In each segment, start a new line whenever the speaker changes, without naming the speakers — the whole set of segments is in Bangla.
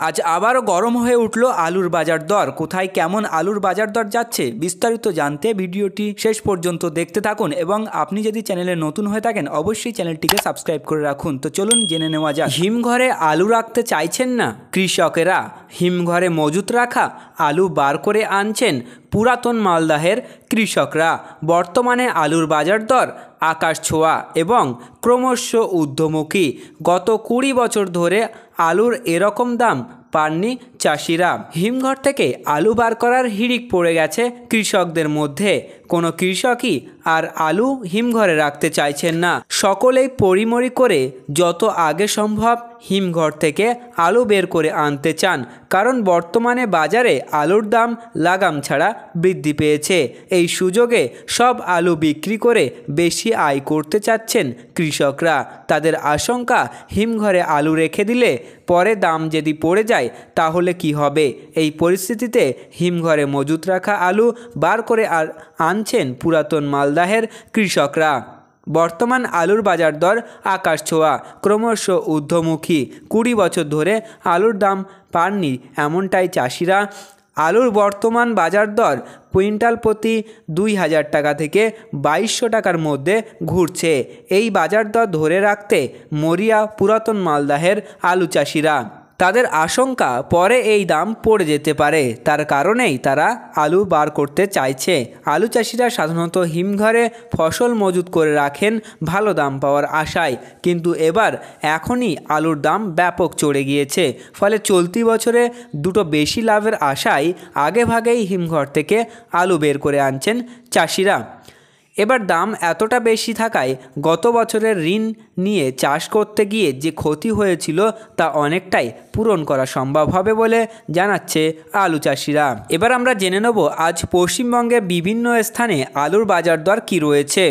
আজ আবারও গরম হয়ে উঠল আলুর বাজার দর। কোথায় কেমন আলুর বাজার দর যাচ্ছে বিস্তারিত জানতে ভিডিওটি শেষ পর্যন্ত দেখতে থাকুন এবং আপনি যদি চ্যানেলে নতুন হয়ে থাকেন অবশ্যই চ্যানেলটিকে সাবস্ক্রাইব করে রাখুন। তো চলুন জেনে নেওয়া যাক। হিমঘরে আলু রাখতে চাইছেন না কৃষকেরা? হিমঘরে মজুত রাখা আলু বার করে আনছেন পুরাতন মালদাহের কৃষকরা। বর্তমানে আলুর বাজার দর আকাশ ছোঁয়া এবং ক্রমশ ঊর্ধ্বমুখী। গত 20 বছর ধরে আলুর এরকম দাম পাননি চাষিরা। হিমঘর থেকে আলু বার করার হিড়িক পড়ে গেছে কৃষকদের মধ্যে। কোনো কৃষকই আর আলু হিমঘরে রাখতে চাইছেন না। সকলেই পরিমরি করে যত আগে সম্ভব হিমঘর থেকে আলু বের করে আনতে চান, কারণ বর্তমানে বাজারে আলুর দাম লাগাম ছাড়া বৃদ্ধি পেয়েছে। এই সুযোগে সব আলু বিক্রি করে বেশি আয় করতে চাচ্ছেন কৃষকরা। তাদের আশঙ্কা, হিমঘরে আলু রেখে দিলে পরে দাম যদি পড়ে যায় তাহলে কি হবে। এই পরিস্থিতিতে হিমঘরে মজুত রাখা আলু বার করে আনছেন পুরাতন মালদাহের কৃষকরা। বর্তমান আলুর বাজার দর আকাশ ছোঁয়া, ক্রমশ ঊর্ধ্বমুখী। 20 বছর ধরে আলুর দাম পাননি এমনটাই চাষিরা। আলুর বর্তমান বাজার দর কুইন্টাল প্রতি 2000 টাকা থেকে 2200 টাকার মধ্যে ঘুরছে। এই বাজার দর ধরে রাখতে মরিয়া পুরাতন মালদাহের আলু চাষিরা। তাদের আশঙ্কা পরে এই দাম পড়ে যেতে পারে, তার কারণেই তারা আলু বার করতে চাইছে। আলু চাষিরা সাধারণত হিমঘরে ফসল মজুত করে রাখেন ভালো দাম পাওয়ার আশায়, কিন্তু এখনই আলুর দাম ব্যাপক চড়ে গিয়েছে। ফলে চলতি বছরে দুটো বেশি লাভের আশায় আগেভাগেই হিমঘর থেকে আলু বের করে আনছেন চাষিরা। এবার দাম এতটা বেশি থাকায় গত বছরের ঋণ নিয়ে চাষ করতে গিয়ে যে ক্ষতি হয়েছিল তা অনেকটাই পূরণ করা সম্ভব হবে বলে জানাচ্ছে আলু চাষিরা। এবার আমরা জেনে নেব আজ পশ্চিমবঙ্গের বিভিন্ন স্থানে আলুর বাজার দর কী রয়েছে।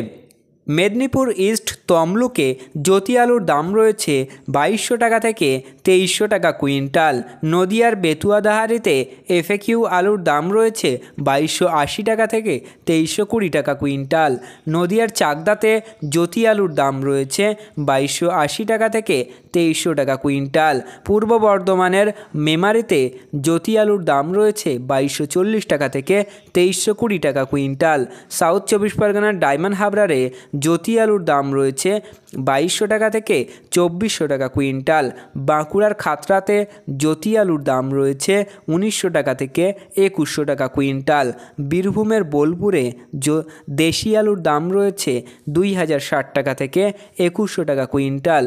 মেদিনীপুর ইস্ট তমলুকে জ্যোতি আলুর দাম রয়েছে 2200 টাকা থেকে 2300 টাকা কুইন্টাল। নদিয়ার বেতুয়াদাহারিতে এফএকিউ আলুর দাম রয়েছে 2280 টাকা থেকে 2320 টাকা কুইন্টাল। নদিয়ার চাকদাতে জ্যোতি আলুর দাম রয়েছে 2280 টাকা থেকে 2300 টাকা কুইন্টাল। পূর্ব বর্ধমানের মেমারিতে জ্যোতি আলুর দাম রয়েছে 2240 টাকা থেকে 2320 টাকা কুইন্টাল। সাউথ 24 পরগনার ডায়মন্ড হাবড়ারে জ্যোতি আলুর দাম রয়েছে 2200 টাকা থেকে 2400 টাকা কুইন্টাল। বাঁকুড়ার খাতড়াতে জ্যোতি আলুর দাম রয়েছে 1900 টাকা থেকে 2100 টাকা কুইন্টাল। বীরভূমের বোলপুরে দেশি আলুর দাম রয়েছে 2060 টাকা থেকে 2100 টাকা কুইন্টাল।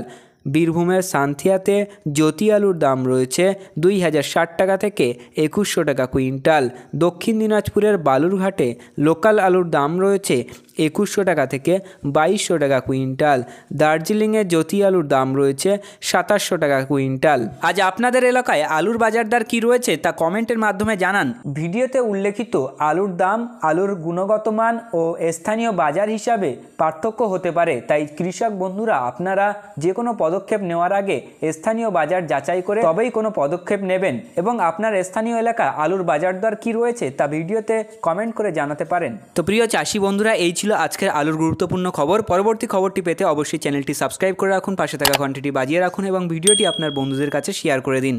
বীরভূমের সান্থিয়াতে জ্যোতি আলুর দাম রয়েছে 2060 টাকা থেকে 2100 টাকা কুইন্টাল। দক্ষিণ দিনাজপুরের বালুরঘাটে লোকাল আলুর দাম রয়েছে 2100 টাকা থেকে 2200 টাকা কুইন্টাল। দার্জিলিংয়ে জ্যোতি আলুর দাম রয়েছে 2700 টাকা কুইন্টাল। আজ আপনাদের এলাকায় আলুর বাজার দর কী রয়েছে তা কমেন্টের মাধ্যমে জানান। ভিডিওতে উল্লেখিত আলুর দাম আলুর গুণগত মান ও স্থানীয় বাজার হিসাবে পার্থক্য হতে পারে, তাই কৃষক বন্ধুরা আপনারা যে কোনো পদক্ষেপ নেওয়ার আগে স্থানীয় বাজার যাচাই করে তবেই কোনো পদক্ষেপ নেবেন এবং আপনার স্থানীয় এলাকা আলুর বাজার দর কী রয়েছে তা ভিডিওতে কমেন্ট করে জানাতে পারেন। তো প্রিয় চাষি বন্ধুরা, এই ছিল আজকের আলুর গুরুত্বপূর্ণ খবর। পরবর্তী খবরটি পেতে অবশ্যই চ্যানেলটি সাবস্ক্রাইব করে রাখুন, পাশে থাকা ঘন্টিটি বাজিয়ে রাখুন এবং ভিডিওটি আপনার বন্ধুদের কাছে শেয়ার করে দিন।